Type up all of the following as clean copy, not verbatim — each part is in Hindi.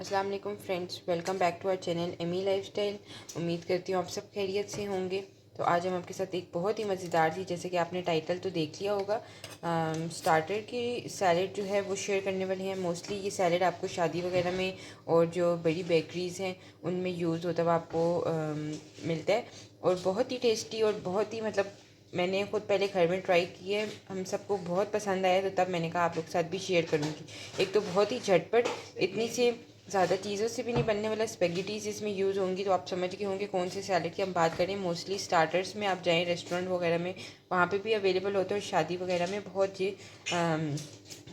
अस्सलाम वालेकुम friends, welcome back to our channel Amy lifestyle. उम्मीद करती हूँ आप सब खैरियत से होंगे। तो आज हम आपके साथ एक बहुत ही मज़ेदार सी, जैसे कि आपने टाइटल तो देख लिया होगा, स्टार्टर की सैलड जो है वो शेयर करने वाले हैं। मोस्टली ये सैलड आपको शादी वगैरह में और जो बड़ी बेकरीज़ हैं उनमें यूज़ होता हुआ आपको मिलता है, और बहुत ही टेस्टी और बहुत ही मैंने ख़ुद पहले घर में ट्राई की है, हम सबको बहुत पसंद आया, तो तब मैंने कहा आप लोग के साथ भी शेयर करूँगी। एक तो बहुत ही झटपट, इतनी सी ज़्यादा चीज़ों से भी नहीं बनने वाला, स्पेगेटीज़ इसमें यूज़ होंगी, तो आप समझ गए होंगे कौन से सैलड की हम बात करें। मोस्टली स्टार्टर्स में आप जाएँ रेस्टोरेंट वगैरह में, वहाँ पे भी अवेलेबल होते हैं, और शादी वगैरह में बहुत ये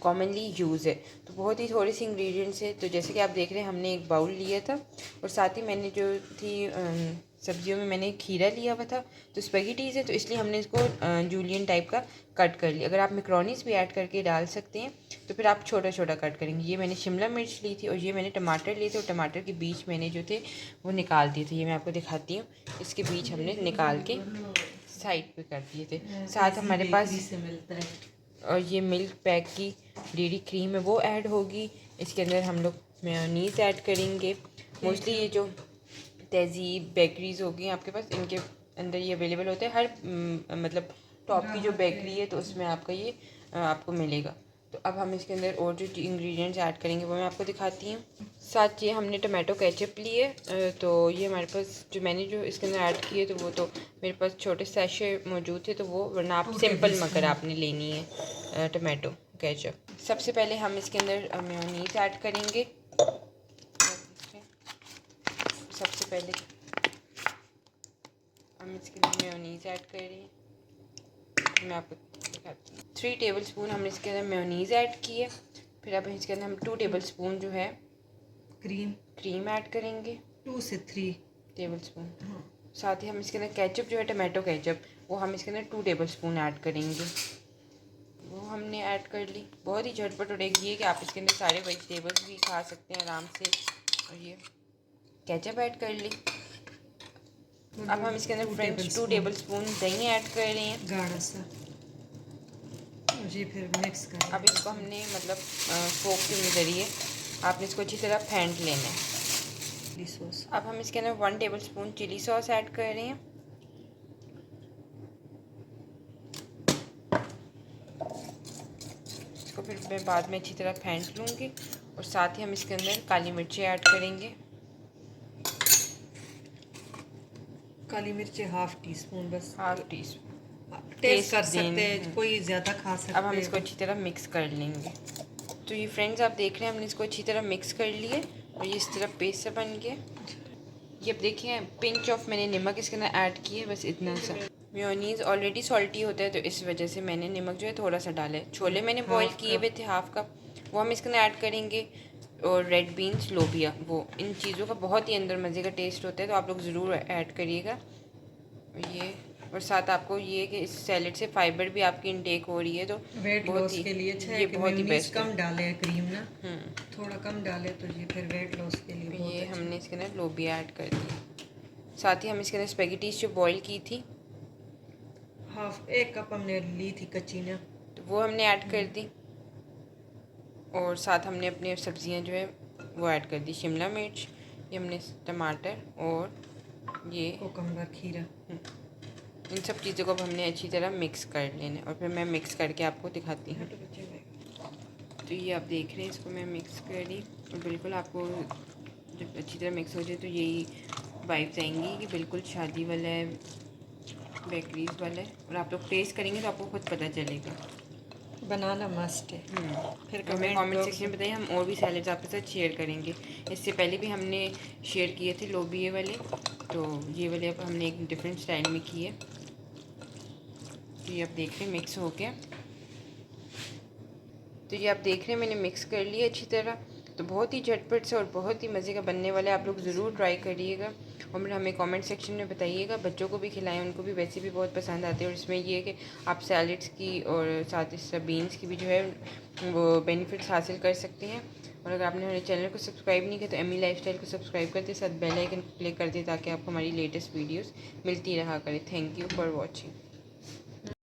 कॉमनली यूज़ है। तो बहुत ही थोड़े से इंग्रेडिएंट्स है। तो जैसे कि आप देख रहे हैं, हमने एक बाउल लिया था, और साथ ही मैंने जो थी सब्जियों में मैंने खीरा लिया हुआ था। तो स्पेगेटीज़ है तो इसलिए हमने इसको जूलियन टाइप का कट कर लिया। अगर आप मैक्रोनीज भी ऐड करके डाल सकते हैं तो फिर आप छोटा छोटा कट करेंगे। ये मैंने शिमला मिर्च ली थी, और ये मैंने टमाटर लिए थे, और टमाटर के बीज मैंने जो थे वो निकाल दिए थे। ये मैं आपको दिखाती हूँ, इसके बीज हमने निकाल के साइड पे कर दिए थे। साथ हमारे पास से मिलता है, और ये मिल्क पैक की डेयरी क्रीम है वो ऐड होगी। इसके अंदर हम लोग मेयोनीज़ ऐड करेंगे। मोस्टली ये जो तहज़ीब बेकरीज़ होगी आपके पास, इनके अंदर ये अवेलेबल होता है। हर टॉप की जो बेकरी है तो उसमें आपका ये आपको मिलेगा। तो अब हम इसके अंदर और जो इंग्रेडिएंट्स ऐड करेंगे वो मैं आपको दिखाती हूँ। साथ ये हमने टमाटो केचप लिए, तो ये हमारे पास जो मैंने जो इसके अंदर ऐड किए, तो वो तो मेरे पास छोटे सैशे मौजूद थे, तो वो, वरना आप सिंपल मगर आपने लेनी है टमाटो केचप। सबसे पहले हम इसके अंदर मेयोनीज़ ऐड करेंगे। सबसे पहले हम इसके अंदर मेयोनीज़ ऐड कर रही हैं। मैं आपको दिखाती हूँ। 3 टेबल स्पून हमने इसके अंदर मेयोनीज़ ऐड की है। फिर अब इसके अंदर हम 2 टेबल स्पून जो है क्रीम ऐड करेंगे, 2 से 3 टेबल स्पून। साथ ही हम इसके अंदर केचप जो है टमाटो केचप, वो हम इसके अंदर 2 टेबल स्पून ऐड करेंगे। वो हमने ऐड कर ली। बहुत ही झटपट और एक ये कि आप इसके अंदर सारे वेजिटेबल्स भी खा सकते हैं आराम से। और ये केचप ऐड कर ली। अब हम इसके अंदर फ्रेंच 2 टेबल स्पून दही ऐड कर रहे हैं, गाढ़ा सा, और ये फिर मिक्स कर। अब इसको हमने फोक के ज़रिए आपने इसको अच्छी तरह फेंट लेना है। चिली सॉस, अब हम इसके अंदर 1 tablespoon chilli sauce add कर रहे हैं। इसको फिर मैं बाद में अच्छी तरह फेंट लूँगी, और साथ ही हम इसके अंदर काली मिर्ची ऐड करेंगे। काली मिर्च ½ टी स्पून, बस ½ टी स्पून टेस्ट कर सकते हैं, कोई ज़्यादा खा सकते हैं। अब हम इसको अच्छी तरह मिक्स कर लेंगे। तो ये फ्रेंड्स आप देख रहे हैं, हमने इसको अच्छी तरह मिक्स कर लिए, और ये इस तरह पेस्ट सा बन गया। ये अब देखिए, पिंच ऑफ मैंने नमक इसके अंदर ऐड किया है, बस इतना सा। मेयोनीज़ ऑलरेडी सॉल्टी होता है, तो इस वजह से मैंने नमक जो है थोड़ा सा डाला है। छोले मैंने बॉईल किए हुए थे ½ कप, वो हम इसके अंदर ऐड करेंगे। और रेड बीन्स, लोबिया, वो इन चीज़ों का बहुत ही अंदर मज़े का टेस्ट होता है, तो आप लोग ज़रूर ऐड करिएगा ये। और साथ आपको ये कि इस सैलेड से फाइबर भी आपकी इनटेक हो रही है, तो वेट लॉस के लिए अच्छा है ये कि बहुत ही बेस्ट कम डालें, क्रीम ना है। थोड़ा कम डालें, तो ये फिर वेट लॉस के लिए बहुत ये अच्छा। हमने इसके अंदर लोबिया ऐड कर दिया। साथ ही हम इसके अंदर स्पेगेटीज जो बॉईल की थी, 1 कप हमने ली थी कच्ची ना, तो वो हमने ऐड कर दी। और साथ हमने अपनी सब्जियां जो है वो ऐड कर दी। शिमला मिर्च, ये हमने टमाटर, और ये कोकम्बर, खीरा, इन सब चीज़ों को हमने अच्छी तरह मिक्स कर लेना, और फिर मैं मिक्स करके आपको दिखाती हूँ। तो ये आप देख रहे हैं, इसको मैं मिक्स कर दी, और बिल्कुल आपको जब अच्छी तरह मिक्स हो जाए तो यही वाइब्स आएंगी कि बिल्कुल शादी वाला है, बेकरीज वाला है। और आप लोग टेस्ट करेंगे तो आपको खुद पता चलेगा। बनाना मस्ट है। फिर हमें कमेंट सेक्शन में बताइए, हम और भी सैलेड्स आपके साथ शेयर करेंगे। इससे पहले भी हमने शेयर किए थे लोबिये वाले, तो ये वाले अब हमने एक डिफरेंट स्टाइल में किए। तो ये आप देख रहे हैं मिक्स हो गया। तो ये आप देख रहे हैं मैंने मिक्स कर लिया अच्छी तरह। तो बहुत ही झटपट से और बहुत ही मज़े का बनने वाला है, आप लोग ज़रूर ट्राई करिएगा, और हमें कमेंट सेक्शन में बताइएगा। बच्चों को भी खिलाएं, उनको भी वैसे भी बहुत पसंद आते हैं। और इसमें ये है कि आप सैलेड्स की और साथ ही बीन्स की भी जो है वो बेनिफिट्स हासिल कर सकते हैं। और अगर आपने हमारे चैनल को सब्सक्राइब नहीं किया तो एमी लाइफस्टाइल को सब्सक्राइब करते, साथ बेल आइकन क्लिक कर दें, ताकि आपको हमारी लेटेस्ट वीडियोज़ मिलती रहा करें। Thank you for watching.